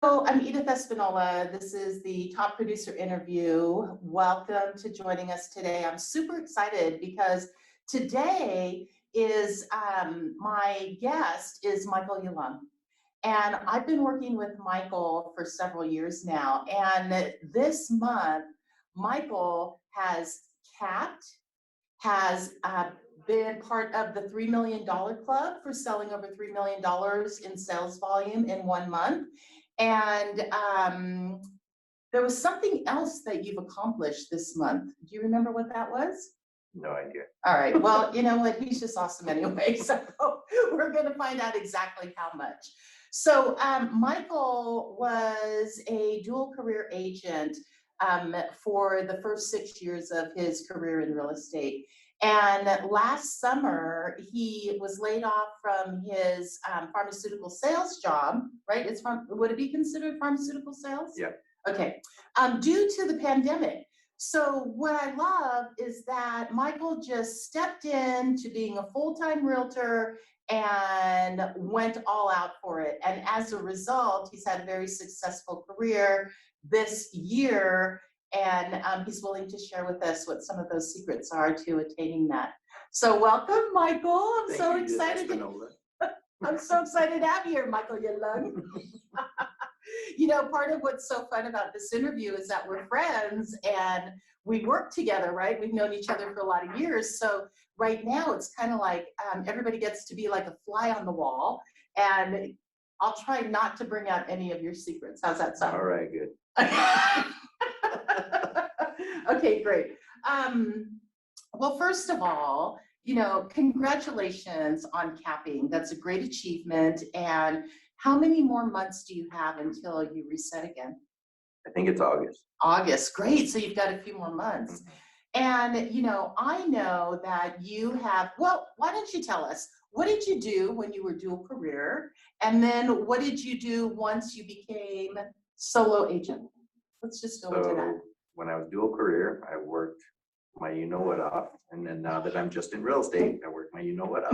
So I'm Edith Espinola. This is the Top Producer Interview. Welcome to joining us today. I'm super excited because today is my guest is Michael Yalung. And I've been working with Michael for several years now. And this month, Michael has capped, has been part of the $3 million club for selling over $3 million in sales volume in 1 month. And there was something else that you've accomplished this month. Do you remember what that was? No idea. All right. Well, you know what? He's just awesome anyway. So we're going to find out exactly how much. So Michael was a dual career agent for the first 6 years of his career in real estate. And last summer, he was laid off from his pharmaceutical sales job, right? Would it be considered pharmaceutical sales? Yeah. Okay. Due to the pandemic. So what I love is that Michael just stepped into being a full-time realtor and went all out for it. And as a result, he's had a very successful career this year. And he's willing to share with us what some of those secrets are to attaining that. So welcome, Michael. I'm so excited to have you here, Michael Yalung. You know, part of what's so fun about this interview is that we're friends and we work together, right? We've known each other for a lot of years. So right now it's kind of like everybody gets to be like a fly on the wall. And I'll try not to bring out any of your secrets. How's that sound? All right, good. Okay, great. Well, first of all, you know, congratulations on capping. That's a great achievement. And how many more months do you have until you reset again? I think it's August. August, great. So you've got a few more months. And, you know, I know that you have, well, why don't you tell us, what did you do when you were dual career? And then what did you do once you became solo agent? Let's just go into that. When I was dual career, I worked my you-know-what off. And then now that I'm just in real estate, I work my you-know-what off.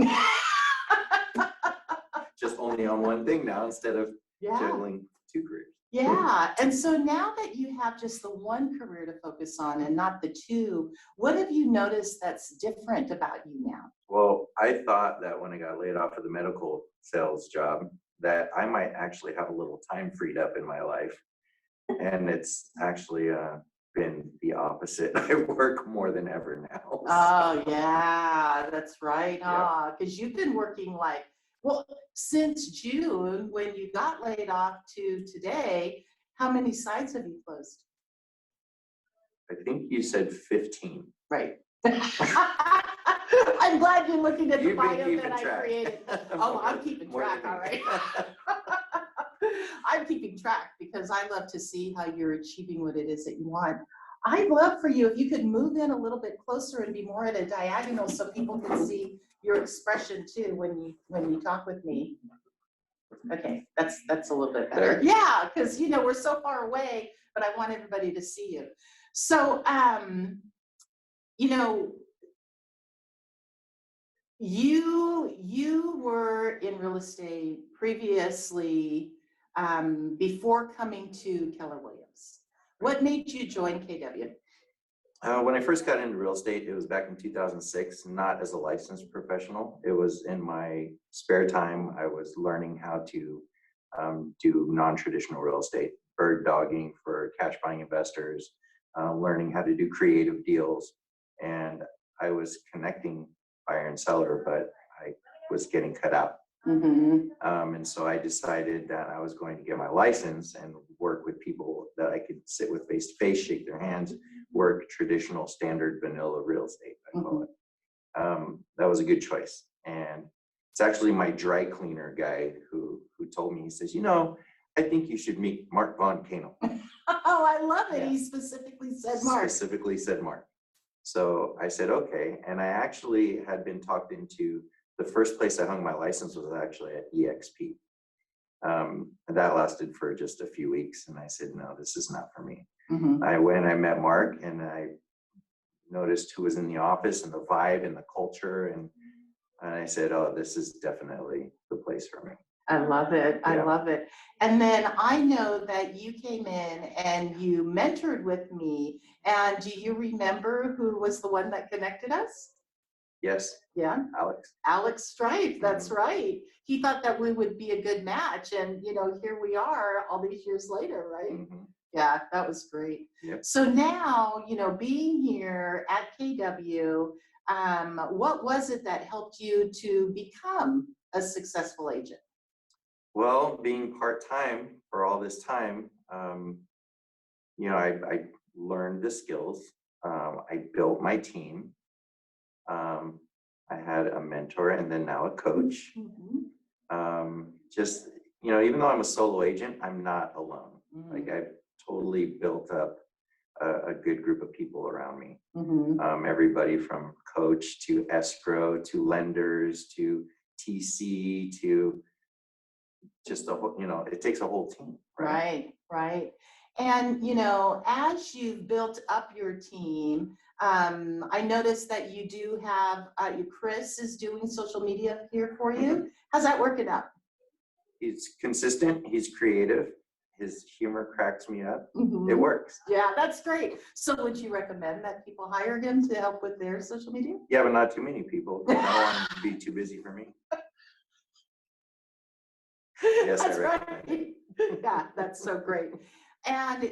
Just only on one thing now instead of juggling two careers. Yeah. And so now that you have just the one career to focus on and not the two, what have you noticed that's different about you now? Well, I thought that when I got laid off of the medical sales job, that I might actually have a little time freed up in my life. And it's actually been the opposite. I work more than ever now. So. Oh, yeah, that's right. Because you've been working like, well, since June, when you got laid off to today, how many sites have you closed? I think you said 15. Right. I'm glad you're looking at the bio that I created. Oh, I'm keeping track, all right. I'm keeping track because I love to see how you're achieving what it is that you want. I'd love for you if you could move in a little bit closer and be more at a diagonal so people can see your expression too when you talk with me. Okay, that's a little bit better. Yeah, because you know we're so far away, but I want everybody to see you. So you know, you were in real estate previously before coming to Keller Williams. What made you join KW? When I first got into real estate, it was back in 2006, not as a licensed professional. It was in my spare time. I was learning how to do non-traditional real estate, bird dogging for cash buying investors, learning how to do creative deals. And I was connecting buyer and seller, but I was getting cut out. And so I decided that I was going to get my license and work with people that I could sit with face to face, shake their hands, work traditional standard vanilla real estate, I call it. That was a good choice. And it's actually my dry cleaner guy who told me, he says, you know, I think you should meet Mark Von Canel. Oh, I love it. Yeah. He specifically said Mark. Specifically said Mark. So I said, okay. And I actually had been talked into, the first place I hung my license was actually at EXP. And that lasted for just a few weeks. And I said, no, this is not for me. I went, I met Mark, and I noticed who was in the office and the vibe and the culture. And I said, oh, this is definitely the place for me. I love it. I Yeah. love it. And then I know that you came in and you mentored with me. And do you remember who was the one that connected us? Yes, Yeah, Alex. Alex Stripe. That's Mhm. right. He thought that we would be a good match. And, here we are all these years later, right? Mhm. Yeah, that was great. Yep. So now, being here at KW, what was it that helped you to become a successful agent? Well, being part-time for all this time, I learned the skills. I built my team. Um, I had a mentor and then now a coach. Mhm. Just, even though I'm a solo agent, I'm not alone. Like I've totally built up a good group of people around me. Mhm. Everybody from coach to escrow to lenders to TC to just a whole, it takes a whole team, right? Right, right. And, as you've built up your team, I noticed that you do have, Chris is doing social media here for you. How's that working out? He's consistent, he's creative, his humor cracks me up. It Mhm. works. Yeah, that's great. So would you recommend that people hire him to help with their social media? Yeah, but not too many people. I don't want him to be too busy for me. Yes, That's I recommend right. Yeah, that's so great. And,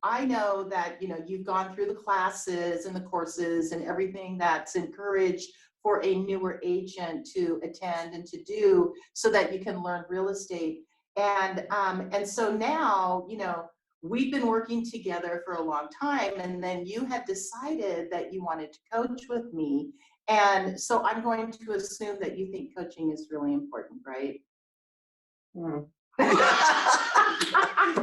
I know that, you've gone through the classes and the courses and everything that's encouraged for a newer agent to attend and to do so that you can learn real estate. And so now, we've been working together for a long time, and then you had decided that you wanted to coach with me. And so I'm going to assume that you think coaching is really important, right? Hmm.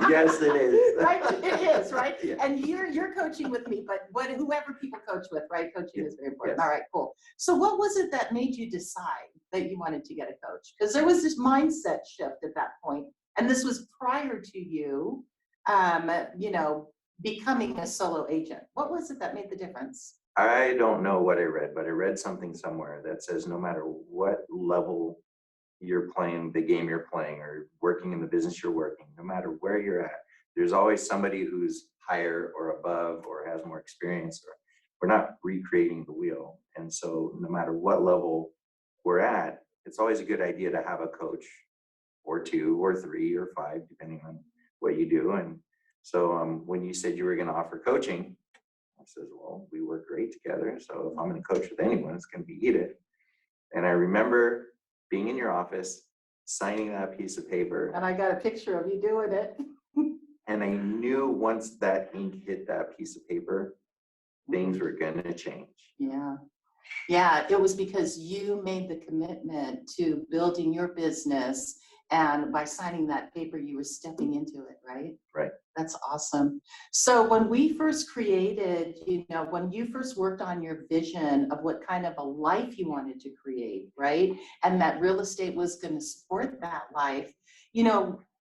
Yes, it is. Right, it is, right? Yeah. And you're coaching with me, but whoever people coach with, right? Coaching is very important. Yes. All right, cool. So what was it that made you decide that you wanted to get a coach? Because there was this mindset shift at that point, and this was prior to you, becoming a solo agent. What was it that made the difference? I don't know what I read, but I read something somewhere that says no matter what level you're playing, the game you're playing, or working in the business you're working, no matter where you're at, there's always somebody who's higher or above or has more experience, or we're not recreating the wheel. And so no matter what level we're at, it's always a good idea to have a coach or two or three or five, depending on what you do. And so when you said you were going to offer coaching, I says, well, we work great together. So if I'm going to coach with anyone, it's going to be Edith. And I remember being in your office, signing that piece of paper. And I got a picture of you doing it. And I knew once that ink hit that piece of paper, things were going to change. Yeah. Yeah, it was because you made the commitment to building your business, and by signing that paper, you were stepping into it, right? Right. That's awesome. So when we first created, when you first worked on your vision of what kind of a life you wanted to create, right? And that real estate was going to support that life,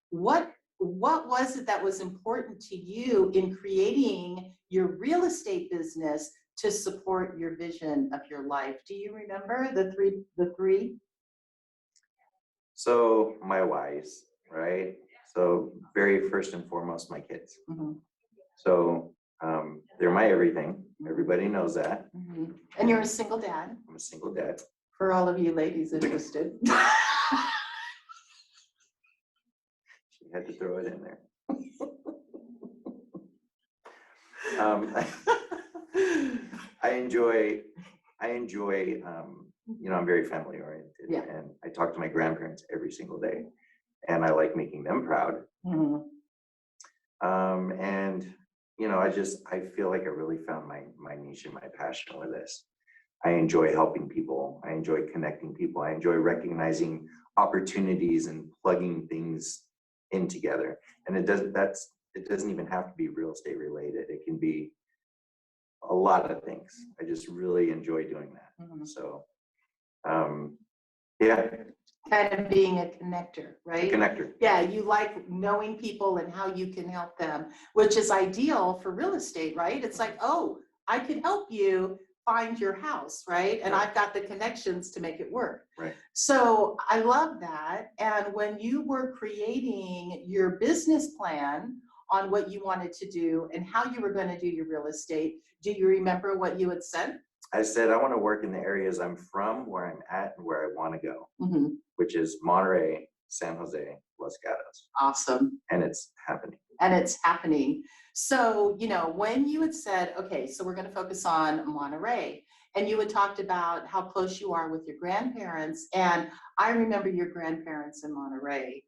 what was it that was important to you in creating your real estate business to support your vision of your life? Do you remember the three? So my whys, right? So very first and foremost, my kids. Mm-hmm. So they're my everything. Everybody knows that. Mm-hmm. And you're a single dad? I'm a single dad. For all of you ladies interested. She had to throw it in there. I enjoy, I'm very family oriented. Yeah. And I talk to my grandparents every single day, and I like making them proud. Mm-hmm. And I feel like I really found my niche and my passion with this. I enjoy helping people. I enjoy connecting people. I enjoy recognizing opportunities and plugging things in together. And it doesn't even have to be real estate related. It can be a lot of things. I just really enjoy doing that. Mm-hmm. So, yeah. Kind of being a connector, right? A connector. Yeah, you like knowing people and how you can help them, which is ideal for real estate, right? It's like, oh, I could help you find your house, right? And Right. I've got the connections to make it work. Right. So I love that. And when you were creating your business plan on what you wanted to do and how you were going to do your real estate, do you remember what you had said? I said, I want to work in the areas I'm from, where I'm at, and where I want to go, Mm-hmm. which is Monterey, San Jose, Los Gatos. Awesome. And it's happening. And it's happening. So, when you had said, okay, so we're going to focus on Monterey, and you had talked about how close you are with your grandparents. And I remember your grandparents in Monterey,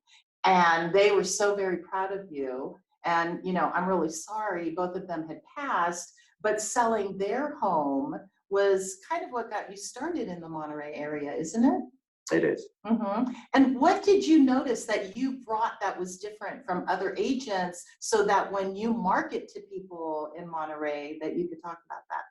and they were so very proud of you. And, I'm really sorry both of them had passed, but selling their home was kind of what got you started in the Monterey area, isn't it? It is. Mm-hmm. And what did you notice that you brought that was different from other agents so that when you market to people in Monterey that you could talk about that?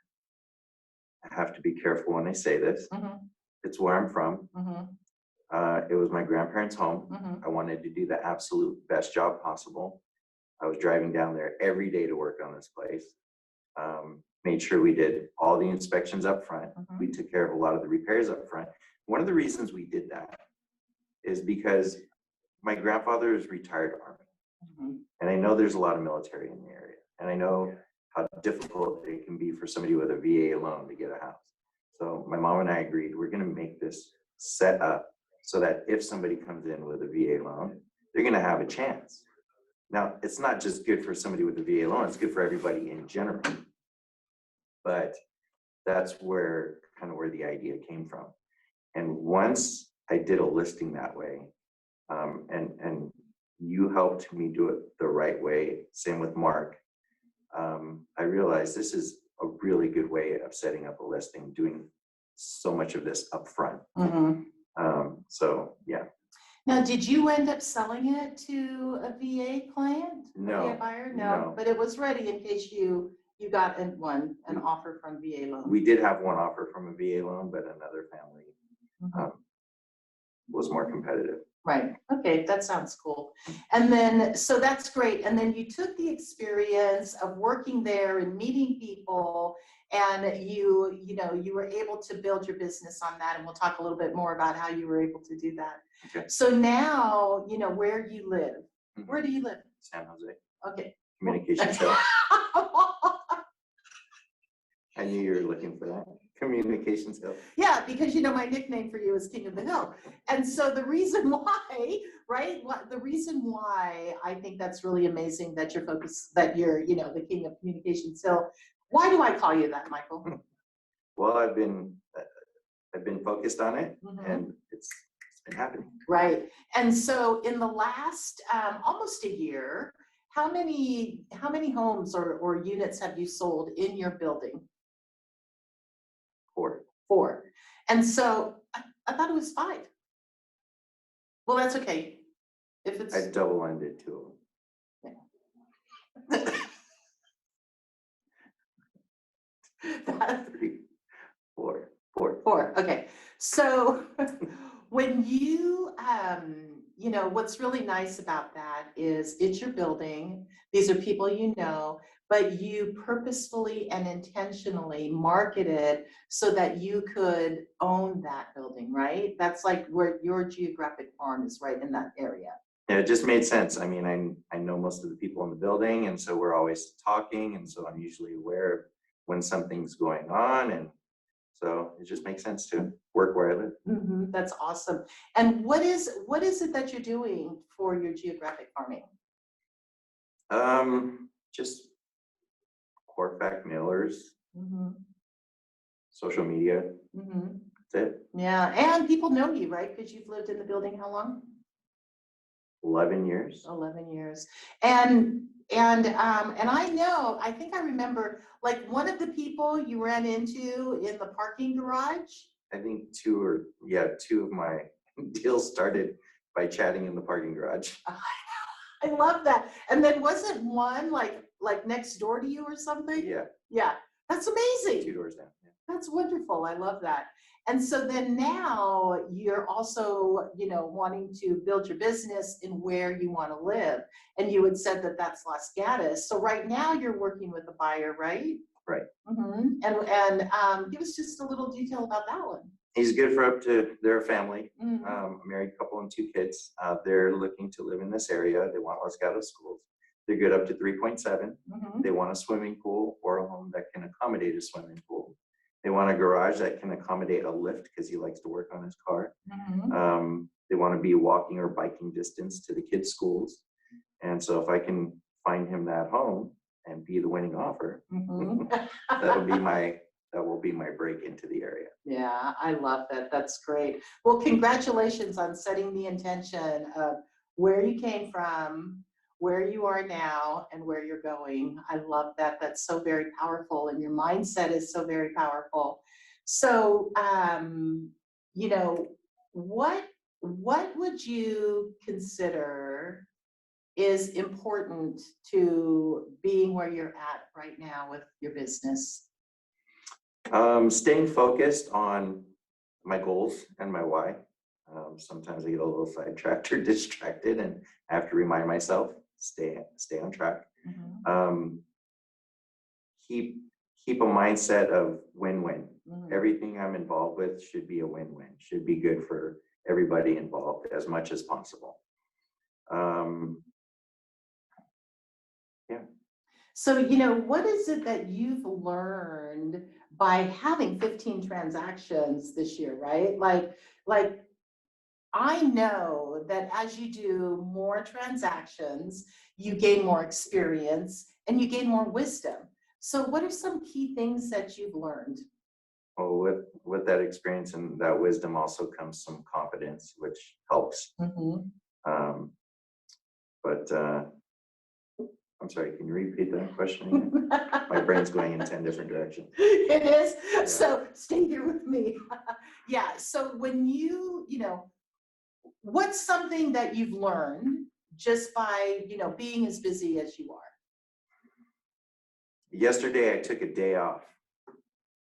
I have to be careful when I say this. Mm-hmm. It's where I'm from. Mm-hmm. It was my grandparents' home. Mm-hmm. I wanted to do the absolute best job possible. I was driving down there every day to work on this place. Made sure we did all the inspections up front. Mm-hmm. We took care of a lot of the repairs up front. One of the reasons we did that is because my grandfather is retired Army. Mm-hmm. And I know there's a lot of military in the area. And I know how difficult it can be for somebody with a VA loan to get a house. So my mom and I agreed, we're going to make this set up so that if somebody comes in with a VA loan, they're going to have a chance. Now, it's not just good for somebody with a VA loan, it's good for everybody in general. But that's where the idea came from. And once I did a listing that way, and you helped me do it the right way, same with Mark, I realized this is a really good way of setting up a listing, doing so much of this up front. Mm-hmm. So, yeah. Now, did you end up selling it to a VA client? No, VA buyer? no. But it was ready in case you got an offer from VA loan. We did have one offer from a VA loan, but another family Mm-hmm. was more competitive. Right. Okay, that sounds cool. And then, so that's great. And then you took the experience of working there and meeting people, and you were able to build your business on that. And we'll talk a little bit more about how you were able to do that. Okay. So now, where you live. Mm-hmm. Where do you live? San Jose. Okay. Communications Hill. I knew you were looking for that. Communications Hill. Yeah, because my nickname for you is King of the Hill. And so the reason why, right? The reason why I think that's really amazing that you're focused, that you're, the King of Communications Hill. Why do I call you that, Michael? Well, I've been focused on it, Mm-hmm. and it's been happening. Right. And so in the last almost a year, how many homes or units have you sold in your building? 4. And so I thought it was 5. Well, that's okay. If it's I double-ended 2 of them. that, 3, 4. 4. Okay. So when you, what's really nice about that is it's your building. These are people but you purposefully and intentionally marketed so that you could own that building, right? That's like where your geographic farm is, right in that area. Yeah, it just made sense. I mean, I know most of the people in the building, and so we're always talking, and so I'm usually aware of when something's going on, and so it just makes sense to work where I live. Mm-hmm. That's awesome. And what is it that you're doing for your geographic farming? Just core fact mailers, Mm-hmm. social media. Mm-hmm. That's it. Yeah, and people know you, right? Because you've lived in the building how long? 11 years. 11 years. And I think I remember, like, one of the people you ran into in the parking garage. I think 2 of my deals started by chatting in the parking garage. I love that. And then wasn't one like next door to you or something? Yeah. Yeah, that's amazing. 2 doors down. Yeah. That's wonderful. I love that. And so then now you're also, wanting to build your business in where you want to live. And you had said that that's Los Gatos. So right now you're working with a buyer, right? Right. And give us just a little detail about that one. He's good for up to their family, Mhm. married couple and 2 kids. They're looking to live in this area. They want Los Gatos schools. They're good up to 3.7. Mhm. They want a swimming pool or a home that can accommodate a swimming pool. They want a garage that can accommodate a lift because he likes to work on his car. Mhm. They want to be walking or biking distance to the kids' schools. And so if I can find him that home and be the winning offer, Mhm. that will be my break into the area. Yeah, I love that. That's great. Well, congratulations on setting the intention of where you came from, where you are now, and where you're going. I love that. That's so very powerful, and your mindset is so very powerful. So, you know, what what would you consider is important to being where you're at right now with your business? Staying focused on my goals and my why. Sometimes I get a little sidetracked or distracted, and I have to remind myself stay on track. Mhm. Um, keep keep a mindset of win-win. Mhm. Everything I'm involved with should be a win-win. Should be good for everybody involved as much as possible. Um, yeah. So, what is it that you've learned by having 15 transactions this year, right? Like I know that as you do more transactions, you gain more experience and you gain more wisdom. So, what are some key things that you've learned? Well, with that experience and that wisdom also comes some confidence, which helps. Mhm. Um, but I'm sorry, can you repeat that question again? My brain's going in 10 different directions. It is. Yeah. So, stay here with me. Yeah. So, when what's something that you've learned just by, being as busy as you are? Yesterday, I took a day off.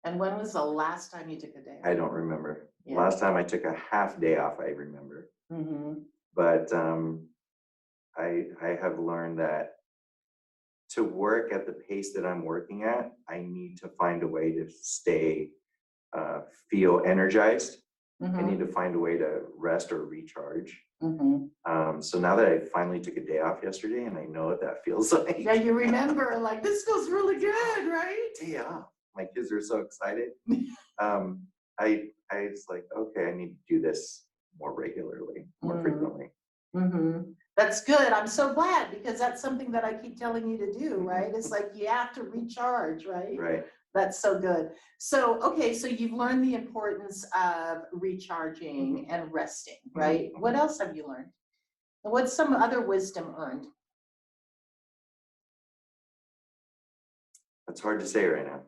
And when was the last time you took a day I off? don't remember. Yeah. Last time I took a half day off, I remember. Mm-hmm. But I have learned that to work at the pace that I'm working at, I need to find a way to feel energized. I need to find a way to rest or recharge. Mm-hmm. So now that I finally took a day off yesterday, and I know what that feels like. Yeah, you remember, like, this feels really good, right? Day off. My kids are so excited. I was like, okay, I need to do this more regularly, more frequently. Mm-hmm. That's good. I'm so glad because that's something that I keep telling you to do, right? It's like you have to recharge, right? Right. That's so good. So, okay, so you've learned the importance of recharging and resting, right? What else have you learned? What's some other wisdom earned? It's hard to say right now.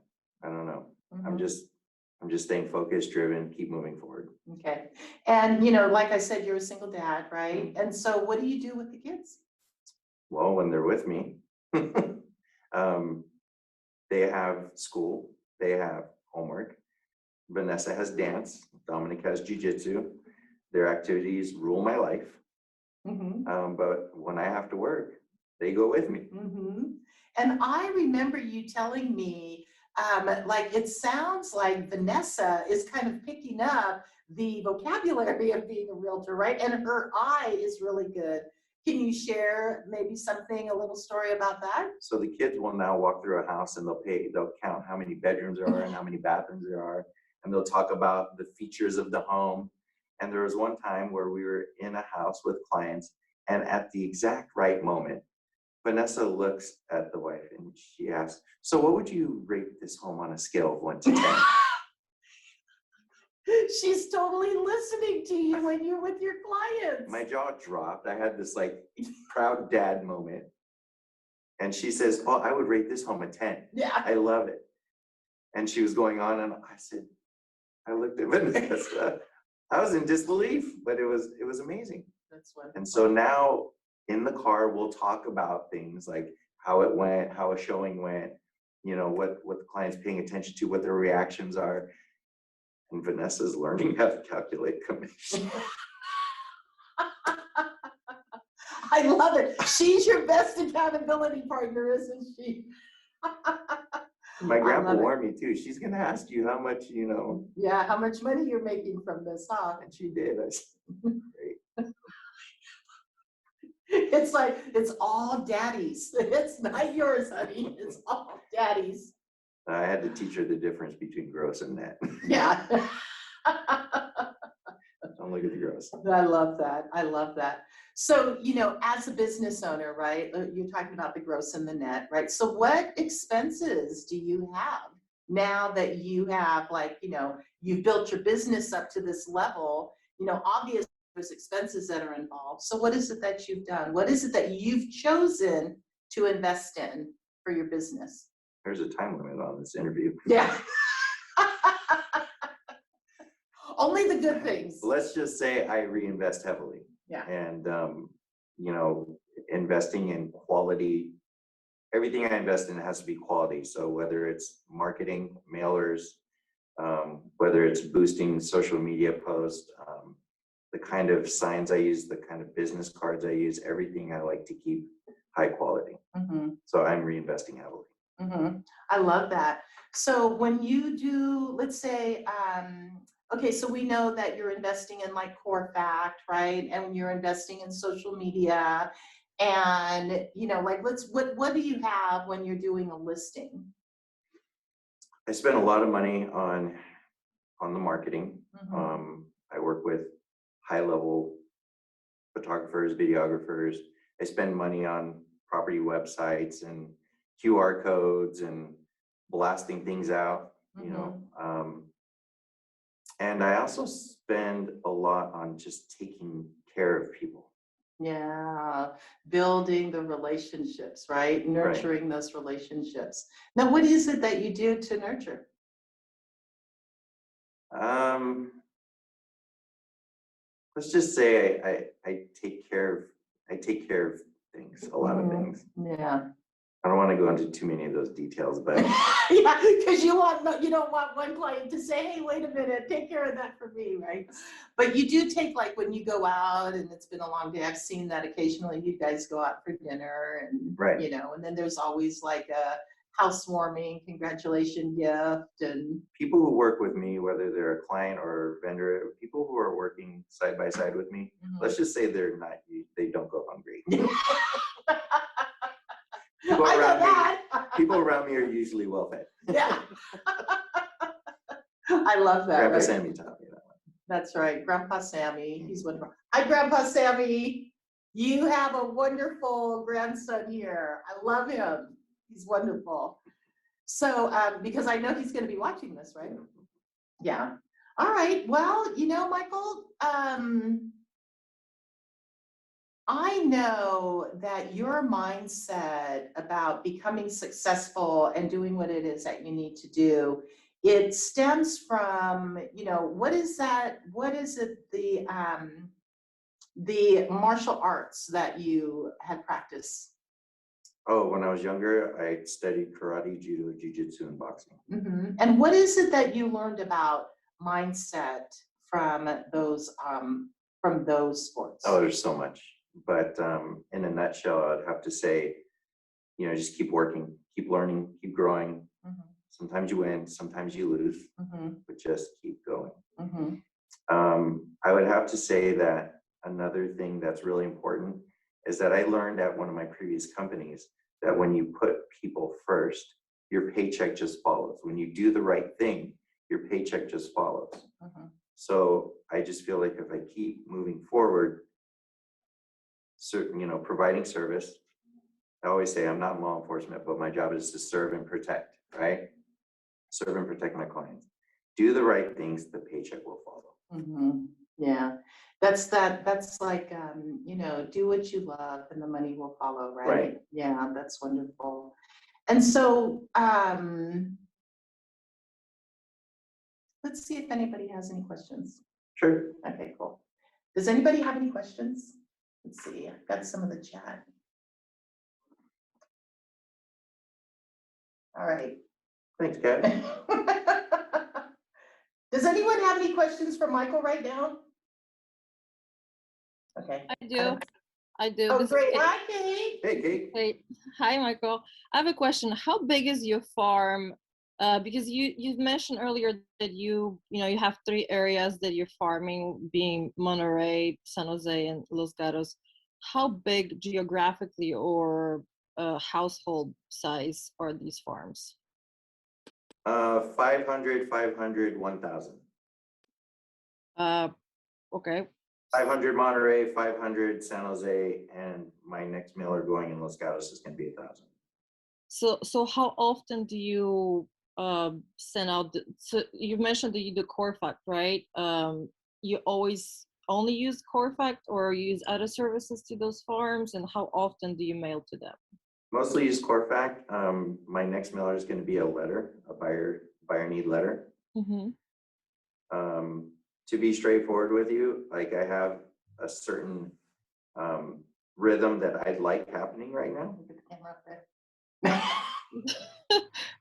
I don't know. I'm Mhm. just staying focused, driven, keep moving forward. Okay. And, like I said, you're a single dad, right? And so what do you do with the kids? Well, when they're with me, um, they have school, they have homework. Vanessa has dance, Dominic has jujitsu. Their activities rule my life. But when I have to work, they go with me. And I remember you telling me, like, it sounds like Vanessa is kind of picking up the vocabulary of being a realtor, right? And her eye is really good. Can you share maybe something, a little story about that? So the kids will now walk through a house and they'll count how many bedrooms there are and how many bathrooms there are. And they'll talk about the features of the home. And there was one time where we were in a house with clients, and at the exact right moment, Vanessa looks at the wife and she asks, so what would you rate this home on a scale of 1 to 10? She's totally listening to you when you're with your clients. My jaw dropped. I had this like proud dad moment. And she says, oh, I would rate this home a 10. Yeah. I love it. And she was going on, and I looked at Vanessa. I was in disbelief, but it was amazing. That's wonderful. And so now in the car, we'll talk about things like how it went, how a showing went, what the client's paying attention to, what their reactions are. And Vanessa's learning how to calculate commission. I love it. She's your best accountability partner, isn't she? My I grandpa love it. warned me too. She's gonna ask you how much, Yeah, how much money you're making from this, huh? and she did. I said, great. It's like, it's all daddy's. It's not yours, honey. It's all daddy's. I had to teach her the difference between gross and net. Yeah. Don't look at the gross. I love that. I love that. So, as a business owner, right, you're talking about the gross and the net, right? So what expenses do you have now that you have, like, you've built your business up to this level? Obviously there's expenses that are involved. So what is it that you've done? What is it that you've chosen to invest in for your business? There's a time limit on this interview. Yeah. Only the good things. Let's just say I reinvest heavily. Yeah. And, investing in quality, everything I invest in has to be quality. So whether it's marketing, mailers, whether it's boosting social media posts, the kind of signs I use, the kind of business cards I use, everything I like to keep high quality. Mm-hmm. So I'm reinvesting heavily. Mm-hmm. I love that. So when you do, let's say, okay, so we know that you're investing in like core fact, right? And you're investing in social media, and like what do you have when you're doing a listing? I spend a lot of money on the marketing. Mm-hmm. I work with high level photographers, videographers. I spend money on property websites and QR codes and blasting things out, and I also spend a lot on just taking care of people. Yeah, building the relationships, right? Right. Nurturing those relationships. Now, what is it that you do to nurture? Let's just say I take care of things, a lot of things. Yeah. I don't want to go into too many of those details, but Yeah, because you don't want one client to say, hey, wait a minute, take care of that for me, right? But you do take, like, when you go out and it's been a long day, I've seen that occasionally you guys go out for dinner and, right. And then there's always like a housewarming, congratulation gift. And people who work with me, whether they're a client or a vendor, people who are working side by side with me, let's just say they don't go hungry. People around me are usually well fed. Yeah. I love that. Grandpa right? Sammy taught me that one. That's right. Grandpa Sammy. He's wonderful. Hi, Grandpa Sammy. You have a wonderful grandson here. I love him. He's wonderful. So, because I know he's going to be watching this, right? Yeah. All right. Well, Michael, I know that your mindset about becoming successful and doing what it is that you need to do, it stems from, what is that? What is it? The martial arts that you had practiced? Oh, when I was younger, I studied karate, judo, jiu-jitsu, and boxing. Mm-hmm. And what is it that you learned about mindset from those sports? Oh, there's so much. But in a nutshell, I'd have to say, just keep working, keep learning, keep growing. Mm-hmm. Sometimes you win, sometimes you lose, but just keep going. Mm-hmm. I would have to say that another thing that's really important is that I learned at one of my previous companies that when you put people first, your paycheck just follows. When you do the right thing, your paycheck just follows. So I just feel like if I keep moving forward, providing service. I always say I'm not in law enforcement, but my job is to serve and protect, right? Serve and protect my clients. Do the right things, the paycheck will follow. Yeah, that's like, do what you love and the money will follow, right? Yeah, that's wonderful. And so, let's see if anybody has any questions. Sure. Okay, cool. Does anybody have any questions? Let's see, I've got some of the chat. All right. Thanks, Kat. Does anyone have any questions for Michael right now? Okay. I do. Oh, great. Hi, Kate. Hey, Kate. Hey, hi, Michael. I have a question. How big is your farm Because you mentioned earlier that you have 3 areas that you're farming, being Monterey, San Jose, and Los Gatos. How big geographically or household size are these farms? 500, 500, 1,000. Okay. 500 Monterey, 500 San Jose, and my next mailer going in Los Gatos is going to be 1,000. So how often do you send out so you mentioned that you do Corfact, right? You always only use Corfact or use other services to those farms, and how often do you mail to them? Mostly use Corfact. My next mailer is going to be a letter, a buyer need letter. Mm-hmm. To be straightforward with you, like I have a certain rhythm that I'd like happening right now.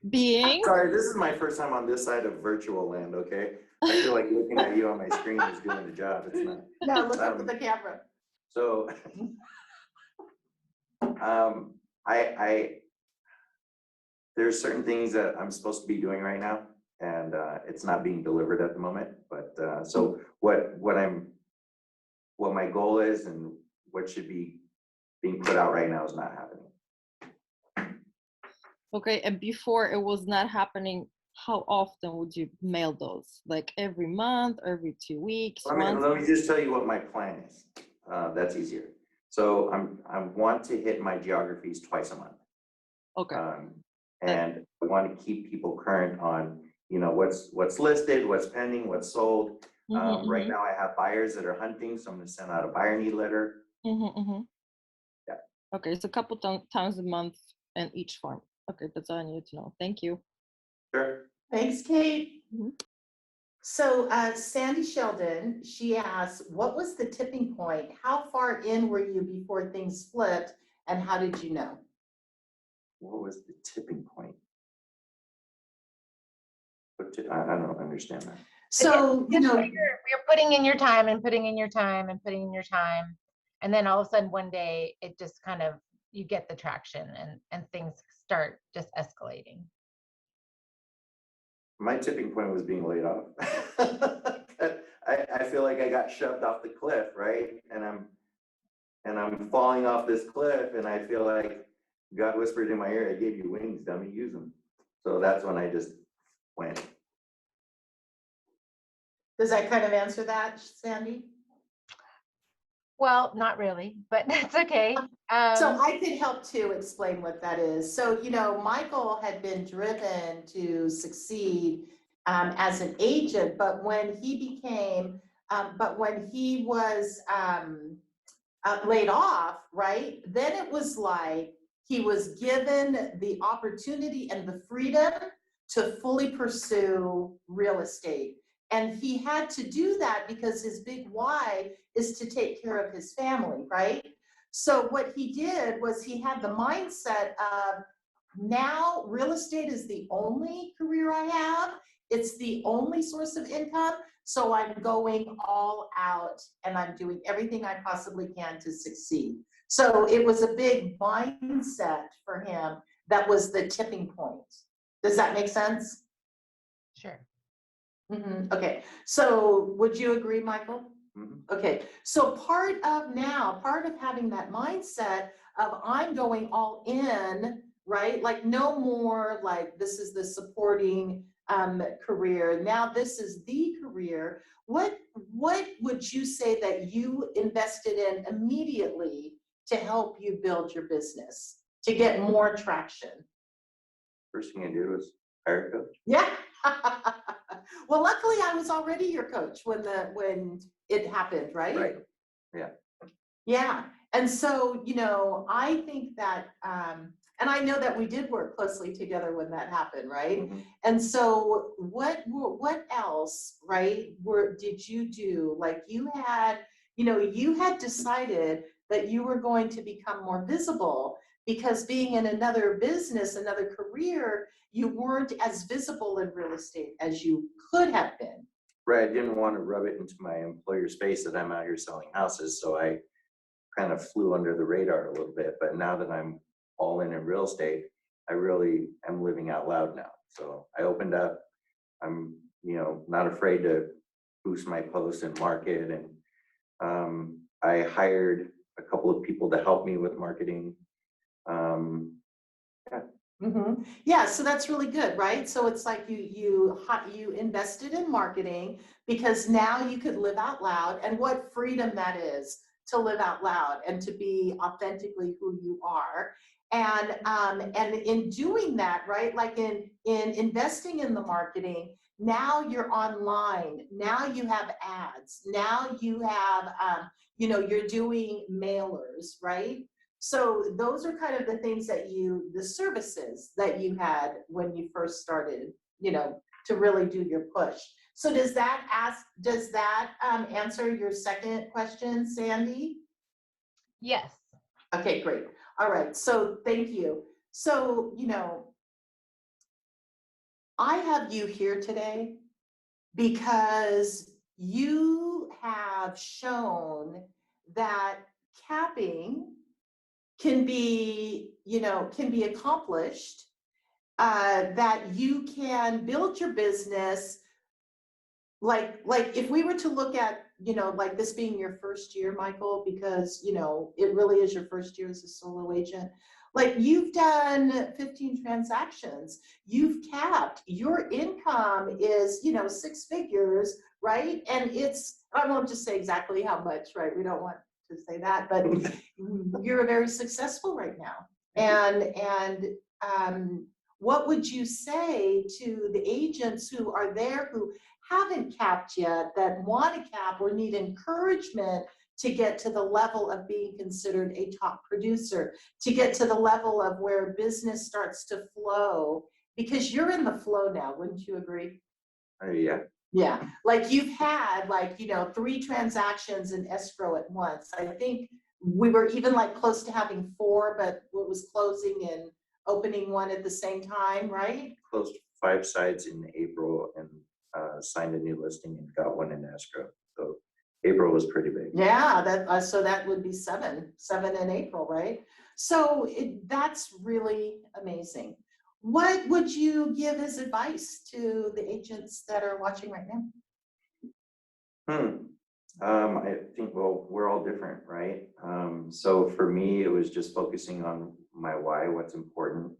Being Sorry, this is my first time on this side of virtual land, okay? I feel like looking at you on my screen is doing the job. It's not. No, look up at the camera. So there's certain things that I'm supposed to be doing right now, and it's not being delivered at the moment. But so what my goal is and what should be being put out right now is not happening. okay, and before it was not happening, how often would you mail those? Like every month, every 2 weeks? Let me just tell you what my plan is. That's easier. So I want to hit my geographies twice a month. Okay. And I want to keep people current on, what's listed, what's pending, what's sold. Right now I have buyers that are hunting, so I'm going to send out a buyer need letter. Yeah. Okay, it's a couple times a month in each farm. Okay, that's all I needed to know. Thank you. Sure. Thanks, Kate. Mm-hmm. So Sandy Sheldon, she asks, what was the tipping point? How far in were you before things flipped, and how did you know? What was the tipping point? I don't understand that. So, you're putting in your time and putting in your time and putting in your time. And then all of a sudden one day it just kind of, you get the traction and things start just escalating. My tipping point was being laid off. I feel like I got shoved off the cliff, right? And I'm falling off this cliff, and I feel like God whispered in my ear, "I gave you wings, dummy, use them." So that's when I just went. does that kind of answer that, Sandy? Well, not really, but that's okay. So I could help to explain what that is. So, Michael had been driven to succeed as an agent, but when he was laid off, right, then it was like he was given the opportunity and the freedom to fully pursue real estate. And he had to do that because his big why is to take care of his family, right? So what he did was he had the mindset of, now real estate is the only career I have. It's the only source of income. So I'm going all out and I'm doing everything I possibly can to succeed. So it was a big mindset for him that was the tipping point. Does that make sense? Sure. Mm-hmm. Okay. So would you agree, Michael? Mhm. Okay. So part of having that mindset of I'm going all in, right? Like no more like this is the supporting career. Now this is the career. What would you say that you invested in immediately to help you build your business, to get more traction? First thing I did was hire a coach. Yeah. Well, luckily I was already your coach when it happened, right? Right. Yeah. Yeah. And so, I think that, and I know that we did work closely together when that happened, right? Mhm. And so what else, right, did you do? Like you had decided that you were going to become more visible because being in another business, another career, you weren't as visible in real estate as you could have been. Right. I didn't want to rub it into my employer's face that I'm out here selling houses. So I kind of flew under the radar a little bit. But now that I'm all in real estate, I really am living out loud now. So I opened up. I'm, not afraid to boost my posts and market. And I hired a couple of people to help me with marketing. Yeah. Yeah, so that's really good, right? So it's like you invested in marketing because now you could live out loud, and what freedom that is to live out loud and to be authentically who you are. And in doing that, right, like in investing in the marketing, now you're online, now you have ads, now you have you're doing mailers, right? So those are kind of the things that the services that you had when you first started, to really do your push. So does that answer your second question, Sandy? Yes. Okay, great. All right, so thank you. So, I have you here today because you have shown that capping can be accomplished, that you can build your business. Like if we were to look at, like this being your first year, Michael, because, it really is your first year as a solo agent. Like you've done 15 transactions, you've capped, your income is, 6 figures, right? And I won't just say exactly how much, right? We don't want to say that, but you're very successful right now. And what would you say to the agents who are there who haven't capped yet, that want to cap or need encouragement to get to the level of being considered a top producer, to get to the level of where business starts to flow? Because you're in the flow now, wouldn't you agree? Yeah. Yeah, like you've had 3 transactions in escrow at once. I think we were even like close to having 4, but what was closing and opening one at the same time, right? Closed 5 sites in April and signed a new listing and got one in escrow. So April was pretty big. Yeah, so that would be 7 in April, right? So that's really amazing. What would you give as advice to the agents that are watching right now? I think, well, we're all different, right? So for me, it was just focusing on my why, what's important,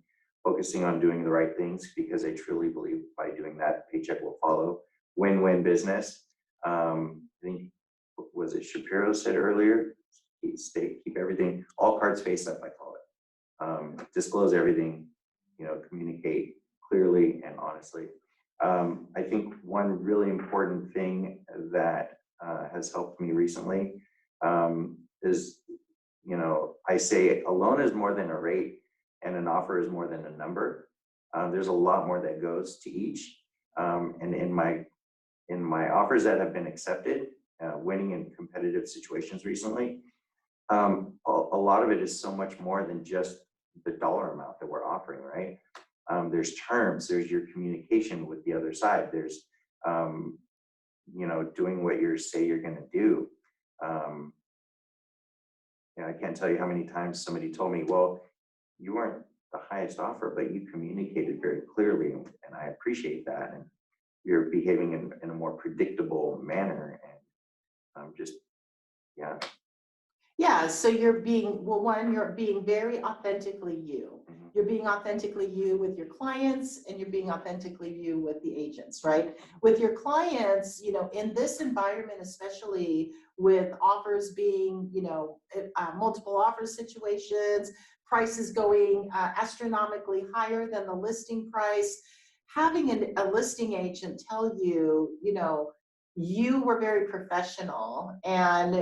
focusing on doing the right things, because I truly believe by doing that, paycheck will follow. Win-win business. I think, was it Shapiro said earlier, keep everything, all cards face up, I call it. Disclose everything, communicate clearly and honestly. I think one really important thing that has helped me recently is, I say a loan is more than a rate and an offer is more than a number. There's a lot more that goes to each. And in my offers that have been accepted, winning in competitive situations recently, a lot of it is so much more than just the dollar amount that we're offering, right? There's terms, there's your communication with the other side, there's doing what you say you're going to do. I can't tell you how many times somebody told me, well, you weren't the highest offer, but you communicated very clearly, and I appreciate that, and you're behaving in a more predictable manner, and Yeah, so you're being, well, one, you're being very authentically you. Mhm. You're being authentically you with your clients, and you're being authentically you with the agents, right? With your clients, in this environment, especially with offers being, multiple offer situations, prices going astronomically higher than the listing price, having a listing agent tell you, you were very professional, and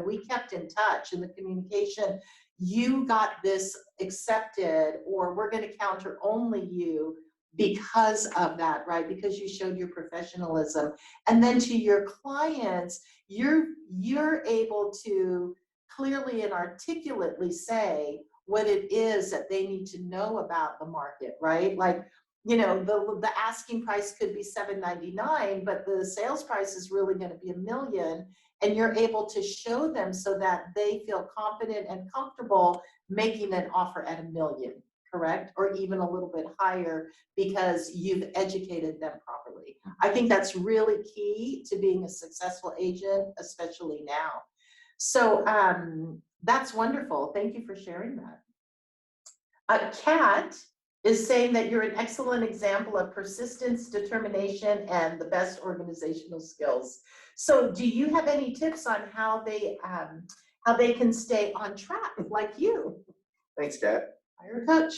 we kept in touch in the communication. You got this accepted, or we're going to counter only you because of that, right? Because you showed your professionalism. And then to your clients, you're able to clearly and articulately say what it is that they need to know about the market, right? Like, the asking price could be $799, but the sales price is really going to be $1 million, and you're able to show them so that they feel confident and comfortable making an offer at $1 million. correct? Or even a little bit higher because you've educated them properly. I think that's really key to being a successful agent, especially now. So that's wonderful. Thank you for sharing that. Kat is saying that you're an excellent example of persistence, determination, and the best organizational skills. So do you have any tips on how they can stay on track like you? Thanks, Kat. Hire a coach.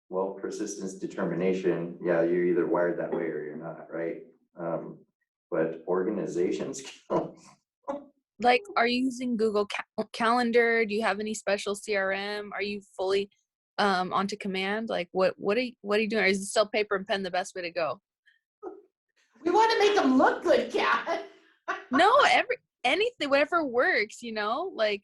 Well, persistence, determination, yeah, you're either wired that way or you're not, right? But organization skills. Like, are you using Google Calendar? Do you have any special CRM? Are you fully onto command? Like, what are you doing? Or is it still paper and pen the best way to go? We want to make them look good, Kat. No, anything, whatever works, you know. Like,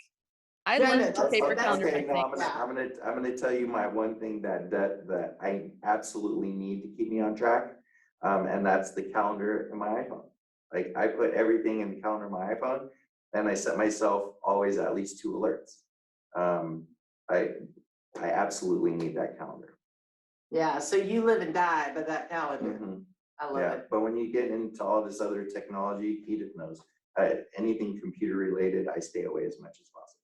I No, love that's paper okay. calendar. Okay, no, Things. I'm gonna tell you my one thing that I absolutely need to keep me on track, and that's the calendar in my iPhone. Like, I put everything in the calendar in my iPhone, and I set myself always at least 2 alerts. I absolutely need that calendar. Yeah, so you live and die by that calendar. Mhm. I love Yeah, it. but when you get into all this other technology, Edith knows, anything computer related, I stay away as much as possible.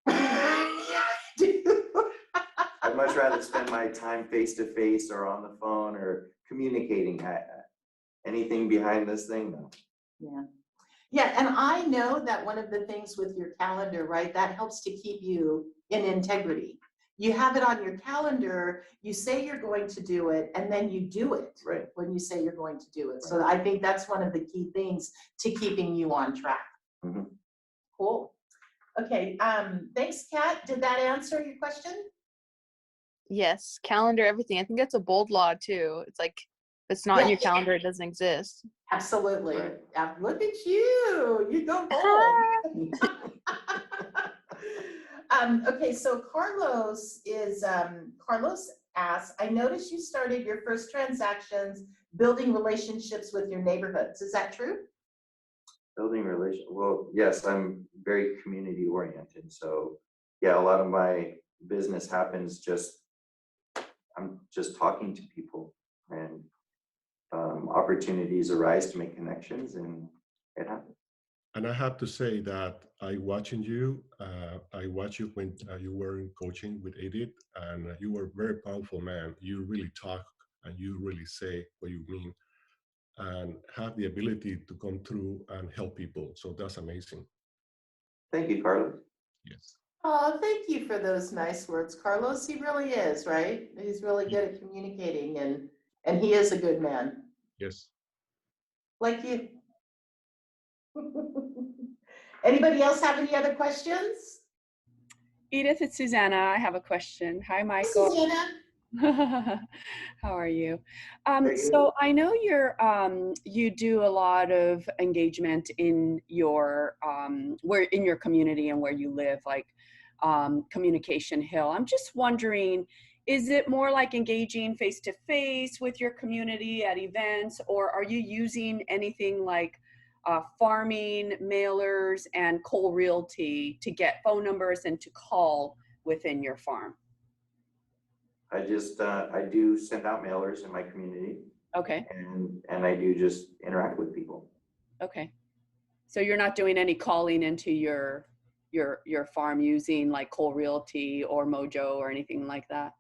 Yeah, I do. I'd much rather spend my time face to face or on the phone or communicating. Anything behind this thing, no. Yeah. Yeah, and I know that one of the things with your calendar, right, that helps to keep you in integrity. You have it on your calendar, you say you're going to do it, and then you do it. Right. When you say you're going to do it. So I think that's one of the key things to keeping you on track. Mhm. Cool. Okay, thanks, Kat. Did that answer your question? Yes, calendar, everything. I think that's a bold law too. It's like, if it's not in your calendar, it doesn't exist. Absolutely. Right. Look at you. You go bold. Okay, so Carlos asks, I noticed you started your first transactions building relationships with your neighborhoods. Is that true? Building well, yes, I'm very community oriented. So yeah, a lot of my business happens I'm just talking to people, and opportunities arise to make connections, and it happens. And I have to say that I watch you when you were in coaching with Edith, and you were very powerful, man. You really talk and you really say what you mean and have the ability to come through and help people. So that's amazing. Thank you, Carlos. Yes. Oh, thank you for those nice words, Carlos. He really is, right? He's really good at communicating, and he is a good man. Yes. Like you. Anybody else have any other questions? Edith, it's Susanna. I have a question. Hi, Michael. Susanna. How are you? Very good. So I know you do a lot of engagement in your in your community and where you live, like Communication Hill. I'm just wondering, is it more like engaging face to face with your community at events, or are you using anything like farming, mailers, and cold realty to get phone numbers and to call within your farm? I do send out mailers in my community, Okay. and I do just interact with people. Okay. So you're not doing any calling into your farm using like Cold Realty or Mojo or anything like that?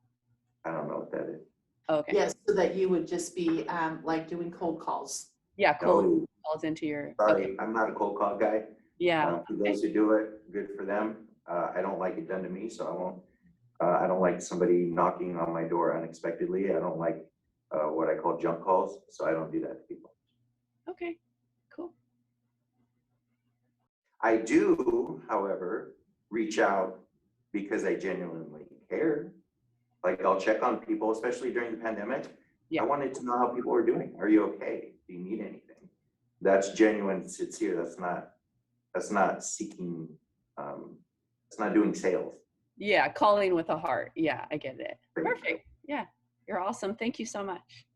I don't know what that is. Okay. Yes, so that you would just be like doing cold calls. Yeah, cold No, calls into your. sorry, Okay. I'm not a cold call guy. Yeah. For those who do it, good for them. I don't like it done to me, so I won't. I don't like somebody knocking on my door unexpectedly. I don't like what I call junk calls, so I don't do that to people. Okay. Cool. I do, however, reach out because I genuinely care. Like, I'll check on people, especially during the pandemic. Yeah. I wanted to know how people were doing. Are you okay? Do you need anything? That's genuine, sincere. That's not seeking, it's not doing sales. Yeah, calling with a heart. Yeah, I get it. Right. Perfect. Yeah, you're awesome. Thank you so much.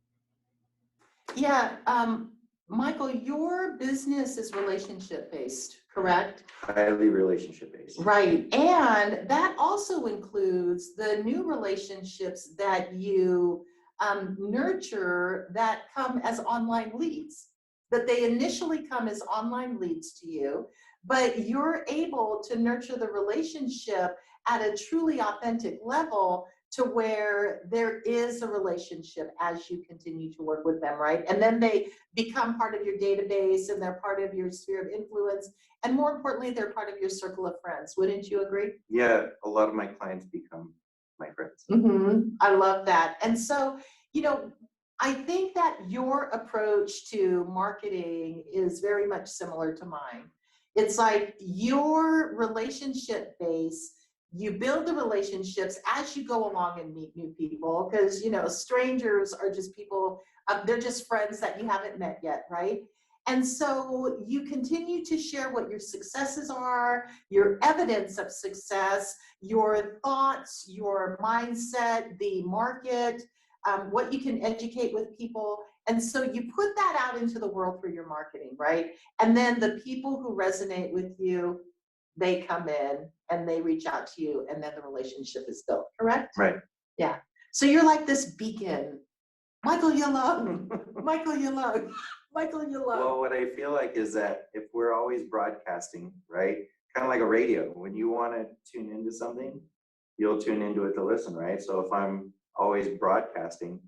Yeah, Michael, your business is relationship based, correct? Highly relationship based. Right, and that also includes the new relationships that you nurture that come as online leads. That they initially come as online leads to you, but you're able to nurture the relationship at a truly authentic level to where there is a relationship as you continue to work with them, right? And then they become part of your database and they're part of your sphere of influence. And more importantly, they're part of your circle of friends. Wouldn't you agree? Yeah, a lot of my clients become my friends. I love that. And so, you know, I think that your approach to marketing is very much similar to mine. It's like your relationship base, you build the relationships as you go along and meet new people, because, you know, strangers are just people, they're just friends that you haven't met yet, right? And so you continue to share what your successes are, your evidence of success, your thoughts, your mindset, the market, what you can educate with people. And so you put that out into the world through your marketing, right? And then the people who resonate with you, they come in and they reach out to you, and then the relationship is built, correct? Right. Yeah. So you're like this beacon. Michael Yalung, Michael Yalung, Michael Yalung. Well, what I feel like is that if we're always broadcasting, right, kind of like a radio, when you want to tune into something, you'll tune into it to listen, right? So if I'm always broadcasting,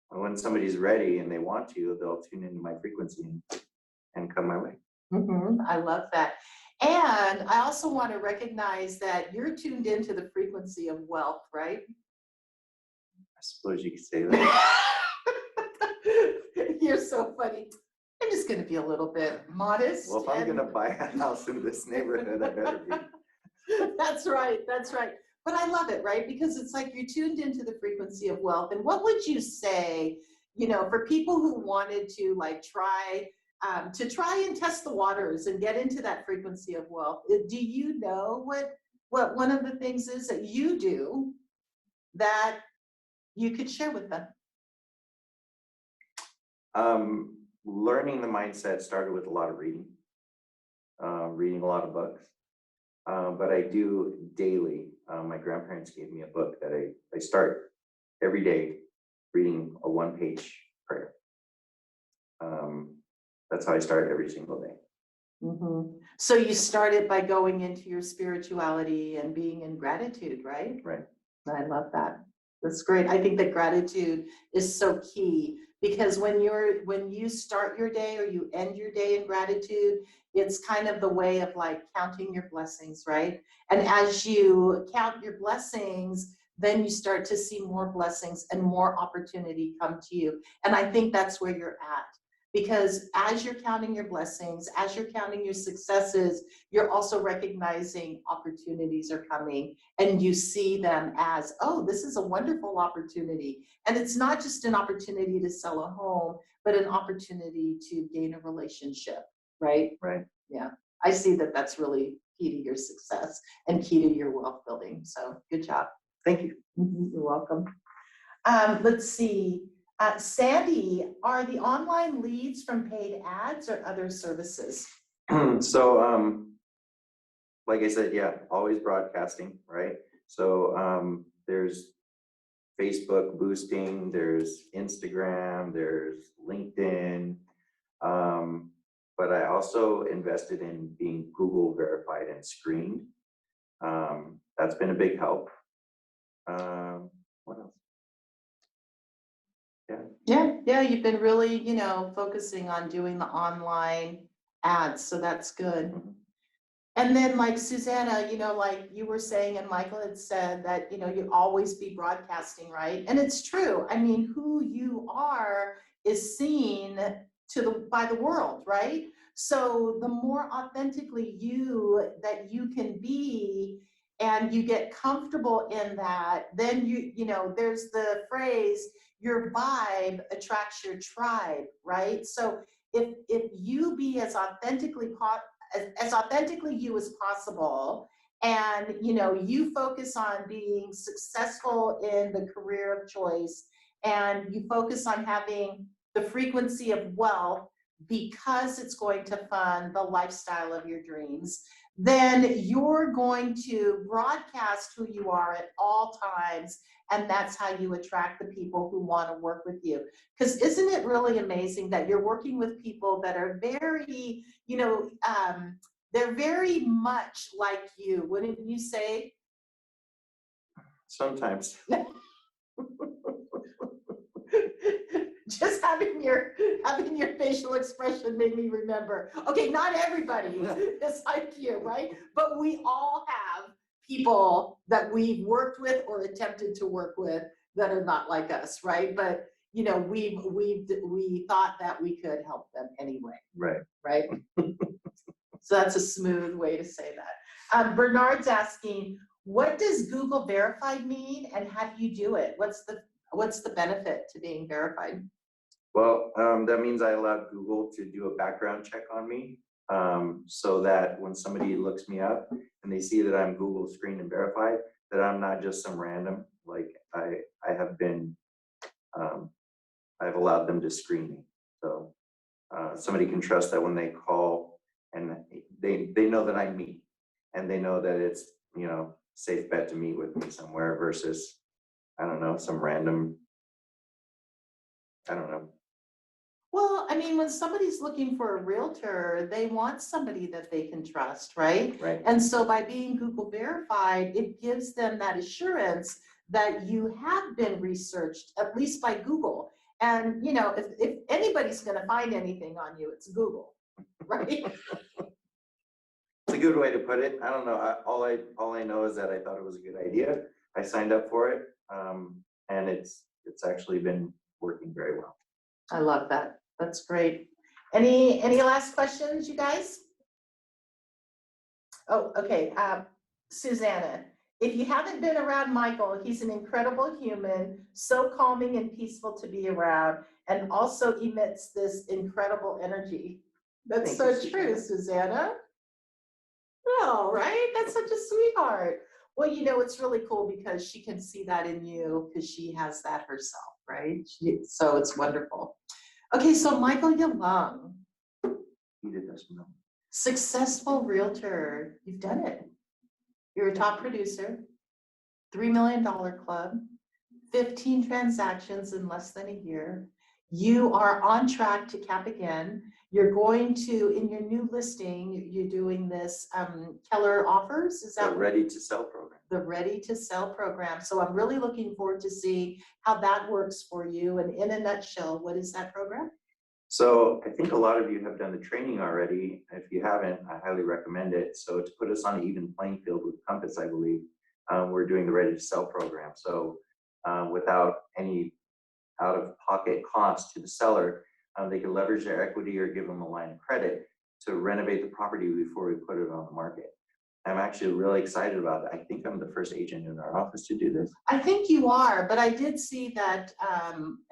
when somebody's ready and they want to, they'll tune into my frequency and come my way. I love that. And I also want to recognize that you're tuned into the frequency of wealth, right? I suppose you could say that. You're so funny. I'm just going to be a little bit modest. Well, if I'm going to buy a house in this neighborhood, I better be. That's right. That's right. But I love it, right? Because it's like you're tuned into the frequency of wealth. And what would you say, you know, for people who wanted to like try and test the waters and get into that frequency of wealth? Do you know what one of the things is that you do that you could share with them? Learning the mindset started with a lot of reading a lot of books. But I do daily. My grandparents gave me a book that I start every day reading a one-page prayer. That's how I start every single day. So you started by going into your spirituality and being in gratitude, right? Right. I love that. That's great. I think that gratitude is so key, because when you start your day or you end your day in gratitude, it's kind of the way of like counting your blessings, right? And as you count your blessings, then you start to see more blessings and more opportunity come to you. And I think that's where you're at. Because as you're counting your blessings, as you're counting your successes, you're also recognizing opportunities are coming, and you see them as, oh, this is a wonderful opportunity. And it's not just an opportunity to sell a home, but an opportunity to gain a relationship, right? Right. Yeah, I see that that's really key to your success and key to your wealth building. So good job. Thank you. You're welcome. Let's see. Sandy, are the online leads from paid ads or other services? So, like I said, yeah, always broadcasting, right? So there's Facebook boosting, there's Instagram, there's LinkedIn. But I also invested in being Google verified and screened. That's been a big help. What else? Yeah, you've been really, you know, focusing on doing the online ads, so that's good. And then like Susanna, you know, like you were saying, and Michael had said that, you know, you always be broadcasting, right? And it's true. I mean, who you are is seen by the world, right? So the more authentically that you can be, and you get comfortable in that, then you know, there's the phrase, your vibe attracts your tribe, right? So if you be as authentically you as possible, and you know, you focus on being successful in the career of choice, and you focus on having the frequency of wealth, because it's going to fund the lifestyle of your dreams, then you're going to broadcast who you are at all times. And that's how you attract the people who want to work with you. Because isn't it really amazing that you're working with people that are very, they're very much like you, wouldn't you say? Sometimes. Just having your facial expression made me remember. Okay, not everybody is like you, right? But we all have people that we've worked with or attempted to work with that are not like us, right? But we thought that we could help them anyway. Right. So that's a smooth way to say that. Bernard's asking, what does Google Verified mean, and how do you do it? What's the benefit to being verified? Well, that means I allow Google to do a background check on me, so that when somebody looks me up and they see that I'm Google screened and verified, that I'm not just some random. Like I have been, I've allowed them to screen me. So somebody can trust that when they call and they know that I'm me, and they know that it's, safe bet to meet with me somewhere versus, I don't know, some random, I don't know. Well, I mean, when somebody's looking for a realtor, they want somebody that they can trust, right? Right. And so by being Google verified, it gives them that assurance that you have been researched, at least by Google. And, if anybody's going to find anything on you, it's Google, right? It's a good way to put it. I don't know. All I know is that I thought it was a good idea. I signed up for it, and it's actually been working very well. I love that. That's great. Any last questions, you guys? Oh, okay. Susanna, if you haven't been around Michael, he's an incredible human, so calming and peaceful to be around, and also emits this incredible energy. That's so true, Susanna. Oh, right? That's such a sweetheart. Well, it's really cool because she can see that in you because she has that herself, right? So it's wonderful. Okay, so Michael Yalung, Edith Espinola. successful realtor. You've done it. You're a top producer, $3 million club, 15 transactions in less than a year. You are on track to cap again. You're going to, in your new listing, you're doing this Keller offers. Is that The Ready to Sell program? The Ready to Sell program. So I'm really looking forward to seeing how that works for you. And in a nutshell, what is that program? So I think a lot of you have done the training already. If you haven't, I highly recommend it. So to put us on an even playing field with Compass, I believe, we're doing the Ready to Sell program. So without any out-of-pocket cost to the seller, they can leverage their equity or give them a line of credit to renovate the property before we put it on the market. I'm actually really excited about it. I think I'm the first agent in our office to do this. I think you are, but I did see that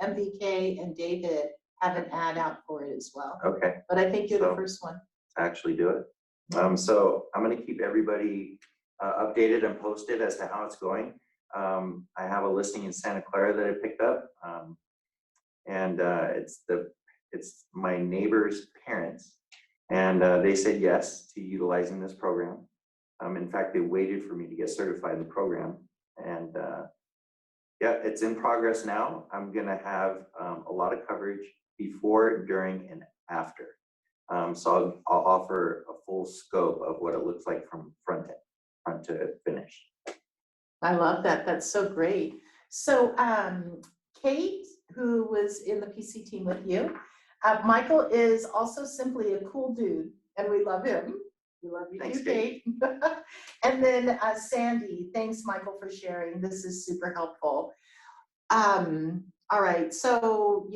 MVK and David have an ad out for it as well. Okay. But I think you're the first one. Actually do it. So I'm going to keep everybody updated and posted as to how it's going. I have a listing in Santa Clara that I picked up, and it's my neighbor's parents, and they said yes to utilizing this program. In fact, they waited for me to get certified in the program, and yeah, it's in progress now. I'm going to have a lot of coverage before, during, and after. So I'll offer a full scope of what it looks like from front to finish. I love that. That's so great. So Kate, who was in the PC team with you, Michael is also simply a cool dude, and we love him. We love you too, Kate. And then Sandy, thanks, Michael, for sharing. This is super helpful. All right, so,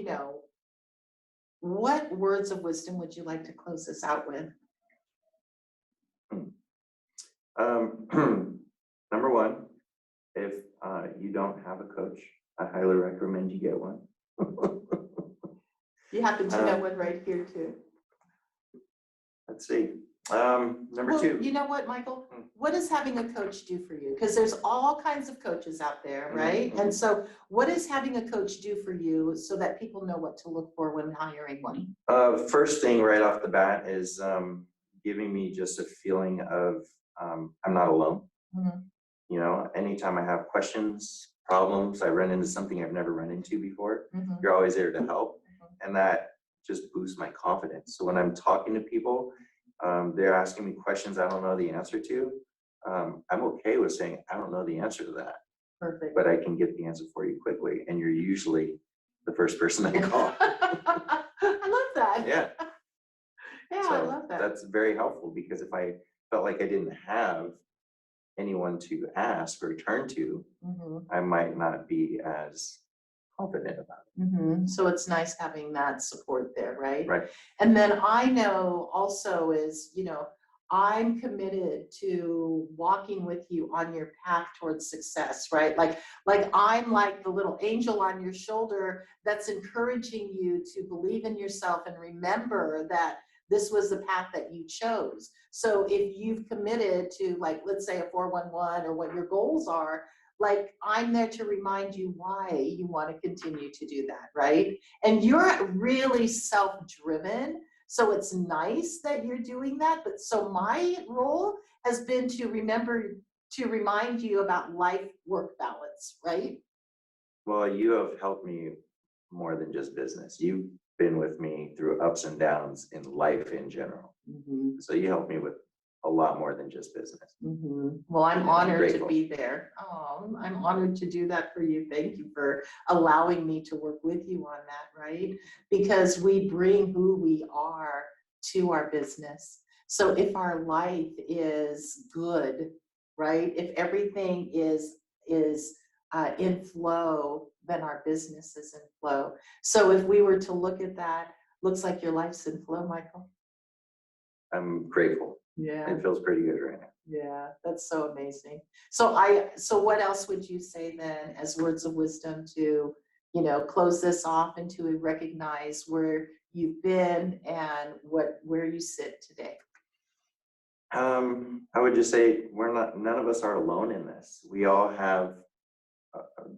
what words of wisdom would you like to close this out with? Number one, if you don't have a coach, I highly recommend you get one. You happen to know one right here too. Let's see. Number Well, two. you know what, Michael? Mm. What does having a coach do for you? Because there's all kinds of coaches out there, right? Mhm. And so what does having a coach do for you so that people know what to look for when hiring one? First thing right off the bat is giving me just a feeling of I'm not alone. Mhm. You know, anytime I have questions, problems, I run into something I've never run into before, Mhm. you're always there to help. Mhm. And that just boosts my confidence. So when I'm talking to people, they're asking me questions I don't know the answer to. I'm okay with saying, I don't know the answer to that, Perfect. but I can get the answer for you quickly. And you're usually the first person I call. I love that. Yeah. Yeah, I So love that. that's very helpful because if I felt like I didn't have anyone to ask or turn to, Mhm. I might not be as confident about Mhm. So it's nice having that support there, it. right? Right. And then I know also is, I'm committed to walking with you on your path towards success, right? Like I'm like the little angel on your shoulder that's encouraging you to believe in yourself and remember that this was the path that you chose. So if you've committed to, like, let's say a 411 or what your goals are, like I'm there to remind you why you want to continue to do that, right? And you're really self-driven. So it's nice that you're doing that. But so my role has been to remind you about life-work balance, right? Well, you have helped me more than just business. You've been with me through ups and downs in life in general. Mm-hmm. So you helped me with a lot more than just business. Mm-hmm. Well, I'm And I'm honored to grateful. be there. Oh, I'm honored to do that for you. Thank you for allowing me to work with you on that, right? Because we bring who we are to our business. So if our life is good, right? If everything is in flow, then our business is in flow. So if we were to look at that, looks like your life's in flow, Michael. I'm grateful. Yeah. It feels pretty good right now. Yeah, that's so amazing. So what else would you say then as words of wisdom to, close this off and to recognize where you've been and where you sit today? I would just say none of us are alone in this. We all have,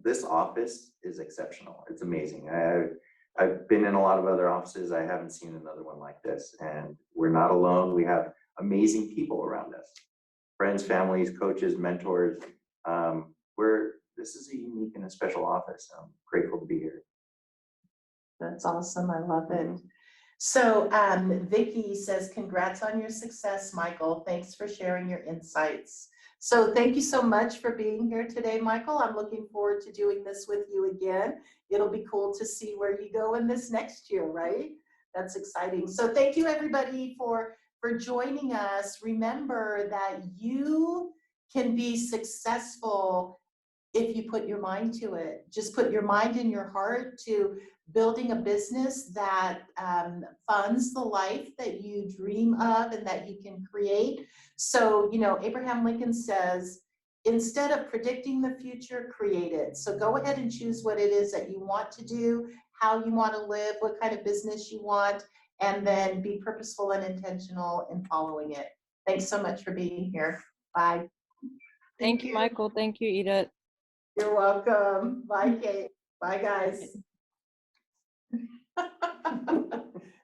this office is exceptional. It's amazing. I've been in a lot of other offices. I haven't seen another one like this. And we're not alone. We have amazing people around us. Friends, families, coaches, mentors. This is a unique and a special office. I'm grateful to be here. That's awesome. I love it. So Vicky says, congrats on your success, Michael. Thanks for sharing your insights. So thank you so much for being here today, Michael. I'm looking forward to doing this with you again. It'll be cool to see where you go in this next year, right? That's exciting. So thank you everybody for joining us. Remember that you can be successful if you put your mind to it. Just put your mind and your heart to building a business that funds the life that you dream of and that you can create. So, Abraham Lincoln says, instead of predicting the future, create it. So go ahead and choose what it is that you want to do, how you want to live, what kind of business you want, and then be purposeful and intentional in following it. Thanks so much for being here. Bye. Thank you, Michael. Thank you, Edith. You're welcome. Bye, Kate. Bye, guys.